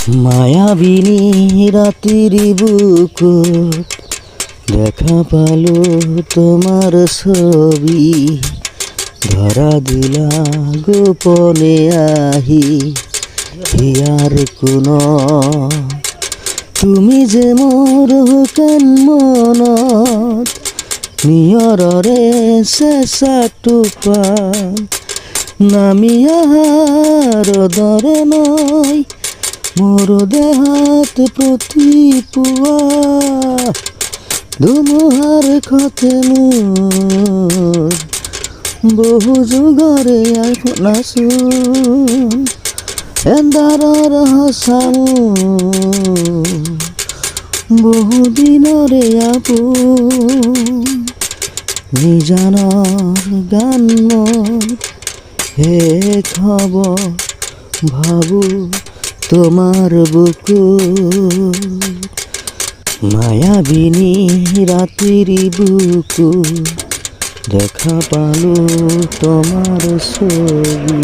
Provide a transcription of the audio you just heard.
মায়াবিনী রাতির বুকুত দেখা পালো তোমার ছবি, ধরা দিলা গোপনে আহি হিয়ার কোন। তুমি যে মোর কেন মনত নিয়ৰৰে চেঁচা টোপান নামিয়াৰ দৰে নয় মোর দেহাত প্ৰতিপুৱা ধুমুহাৰ খতে মোৰ বহু যুগৰে নাচোন এন্ধাৰৰ সঁচাও বহু দিনৰে আপোন নিজানৰ গান মোৰ শেষ হ'ব ভাবো তোমার বুকুত। মায়াবিনী রাতির বুকুত দেখা পালো তোমার ছবি।